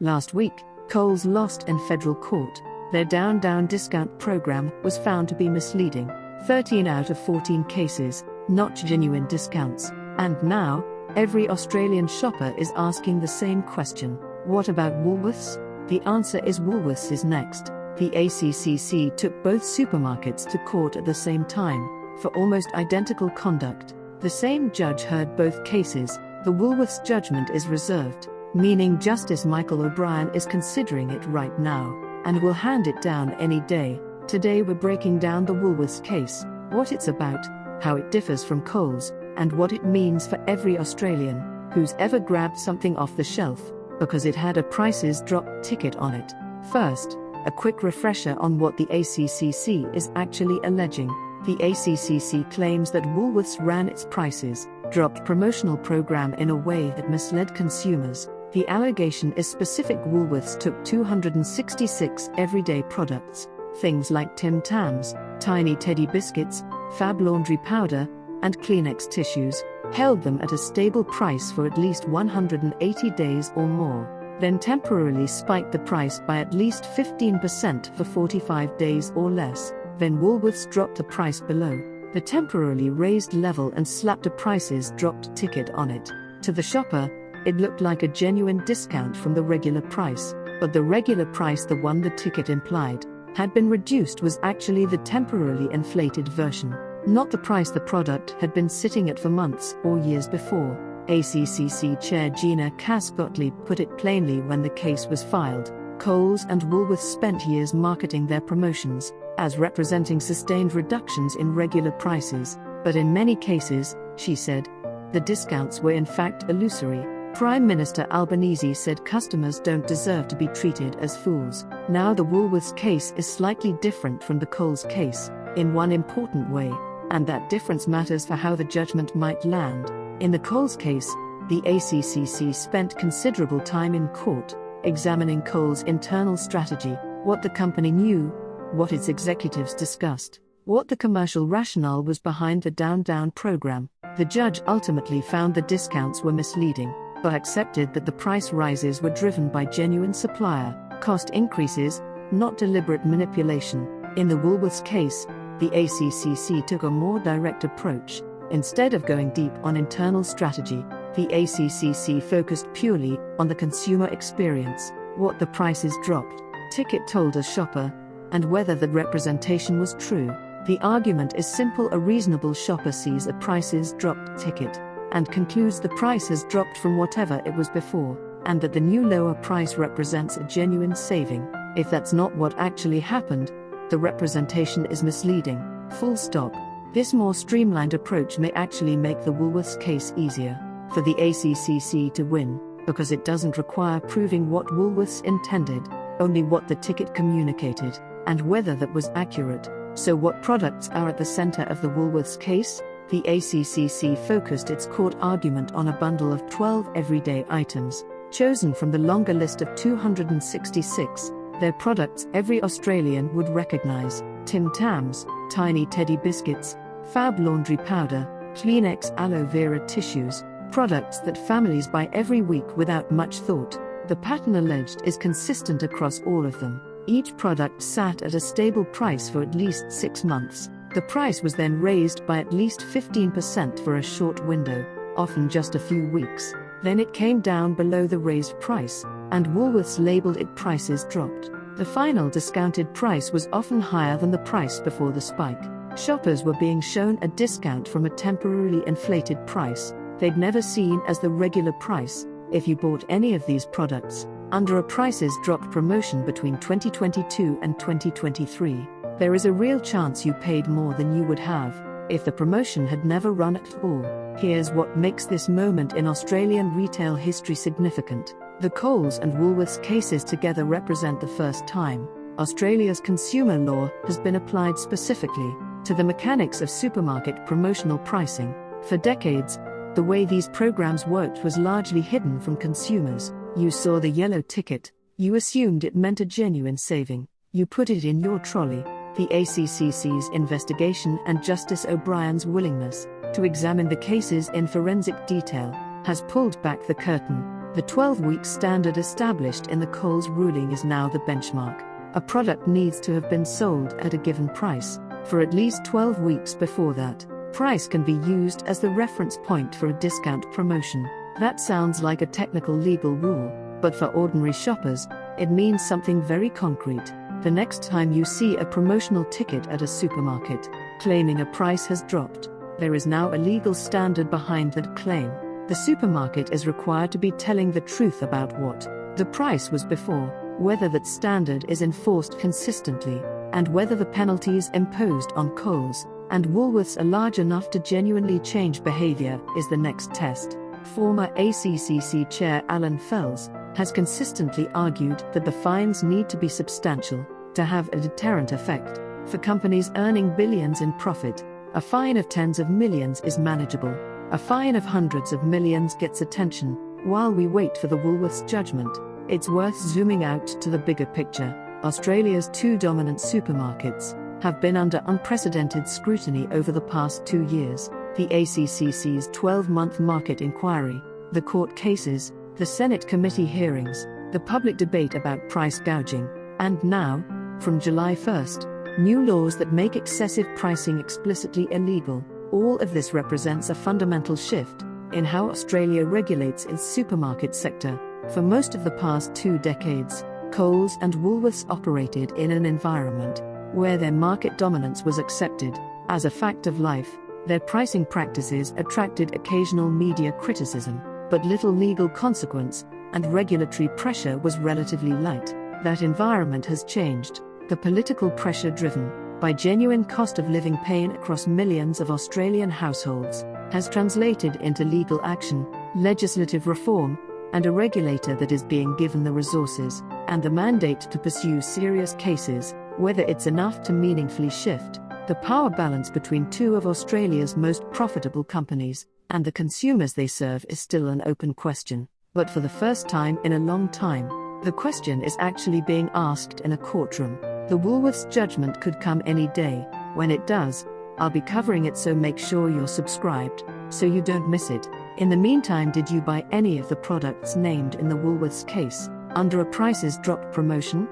Last week, Coles lost in federal court. Their down discount program was found to be misleading. 13 out of 14 cases, not genuine discounts. And now, every Australian shopper is asking the same question. What about Woolworths? The answer is Woolworths is next. The ACCC took both supermarkets to court at the same time, for almost identical conduct. The same judge heard both cases. The Woolworths judgment is reserved, meaning Justice Michael O'Brien is considering it right now, and will hand it down any day. Today we're breaking down the Woolworths case, what it's about, how it differs from Coles, and what it means for every Australian who's ever grabbed something off the shelf because it had a prices dropped ticket on it. First, a quick refresher on what the ACCC is actually alleging. The ACCC claims that Woolworths ran its prices dropped promotional program in a way that misled consumers. The allegation is specific. Woolworths took 266 everyday products, things like Tim Tams, tiny teddy biscuits, Fab laundry powder, and Kleenex tissues, held them at a stable price for at least 180 days or more, then temporarily spiked the price by at least 15% for 45 days or less. Then Woolworths dropped the price below the temporarily raised level and slapped a prices dropped ticket on it. To the shopper, it looked like a genuine discount from the regular price, but the regular price, the one the ticket implied, had been reduced, was actually the temporarily inflated version, not the price the product had been sitting at for months or years before. ACCC Chair Gina Cass-Gottlieb put it plainly when the case was filed. Coles and Woolworths spent years marketing their promotions as representing sustained reductions in regular prices, but in many cases, she said, the discounts were in fact illusory. Prime Minister Albanese said customers don't deserve to be treated as fools. Now the Woolworths case is slightly different from the Coles case, in one important way, and that difference matters for how the judgment might land. In the Coles case, the ACCC spent considerable time in court, examining Coles' internal strategy, what the company knew, what its executives discussed, what the commercial rationale was behind the down program. The judge ultimately found the discounts were misleading, but accepted that the price rises were driven by genuine supplier cost increases, not deliberate manipulation. In the Woolworths case, the ACCC took a more direct approach. Instead of going deep on internal strategy, the ACCC focused purely on the consumer experience, what the prices dropped ticket told a shopper, and whether the representation was true. The argument is simple: a reasonable shopper sees a prices dropped ticket and concludes the price has dropped from whatever it was before, and that the new lower price represents a genuine saving. If that's not what actually happened, the representation is misleading. Full stop. This more streamlined approach may actually make the Woolworths case easier for the ACCC to win, because it doesn't require proving what Woolworths intended, only what the ticket communicated, and whether that was accurate. So what products are at the center of the Woolworths case? The ACCC focused its court argument on a bundle of 12 everyday items, chosen from the longer list of 266. They're products every Australian would recognize: Tim Tams, tiny teddy biscuits, Fab laundry powder, Kleenex aloe vera tissues, products that families buy every week without much thought. The pattern alleged is consistent across all of them. Each product sat at a stable price for at least 6 months. The price was then raised by at least 15% for a short window, often just a few weeks. Then it came down below the raised price, and Woolworths labeled it prices dropped. The final discounted price was often higher than the price before the spike. Shoppers were being shown a discount from a temporarily inflated price they'd never seen as the regular price. If you bought any of these products under a prices dropped promotion between 2022 and 2023, there is a real chance you paid more than you would have if the promotion had never run at all. Here's what makes this moment in Australian retail history significant. The Coles and Woolworths cases together represent the first time Australia's consumer law has been applied specifically to the mechanics of supermarket promotional pricing. For decades, the way these programs worked was largely hidden from consumers. You saw the yellow ticket, you assumed it meant a genuine saving, you put it in your trolley. The ACCC's investigation and Justice O'Brien's willingness to examine the cases in forensic detail has pulled back the curtain. The 12-week standard established in the Coles ruling is now the benchmark. A product needs to have been sold at a given price for at least 12 weeks before that. Price can be used as the reference point for a discount promotion. That sounds like a technical legal rule, but for ordinary shoppers, it means something very concrete. The next time you see a promotional ticket at a supermarket claiming a price has dropped, there is now a legal standard behind that claim. The supermarket is required to be telling the truth about what the price was before, whether that standard is enforced consistently, and whether the penalties imposed on Coles and Woolworths are large enough to genuinely change behavior is the next test. Former ACCC Chair Alan Fels has consistently argued that the fines need to be substantial to have a deterrent effect. For companies earning billions in profit, a fine of tens of millions is manageable. A fine of hundreds of millions gets attention. While we wait for the Woolworths judgment, it's worth zooming out to the bigger picture. Australia's two dominant supermarkets have been under unprecedented scrutiny over the past 2 years. The ACCC's 12-month market inquiry, the court cases, the Senate committee hearings, the public debate about price gouging, and now, from July 1st, new laws that make excessive pricing explicitly illegal. All of this represents a fundamental shift in how Australia regulates its supermarket sector. For most of the past 2 decades, Coles and Woolworths operated in an environment where their market dominance was accepted as a fact of life. Their pricing practices attracted occasional media criticism, but little legal consequence, and regulatory pressure was relatively light. That environment has changed. The political pressure driven by genuine cost of living pain across millions of Australian households has translated into legal action, legislative reform, and a regulator that is being given the resources and the mandate to pursue serious cases. Whether it's enough to meaningfully shift the power balance between two of Australia's most profitable companies and the consumers they serve is still an open question. But for the first time in a long time, the question is actually being asked in a courtroom. The Woolworths judgment could come any day. When it does, I'll be covering it, so make sure you're subscribed so you don't miss it. In the meantime, did you buy any of the products named in the Woolworths case under a prices dropped promotion?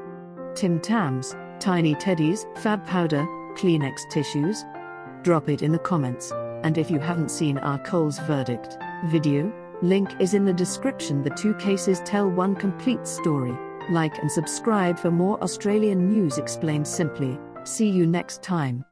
Tim Tams, Tiny Teddies, Fab Powder, Kleenex tissues? Drop it in the comments. And if you haven't seen our Coles verdict video, link is in the description. The 2 cases tell one complete story. Like and subscribe for more Australian news explained simply. See you next time.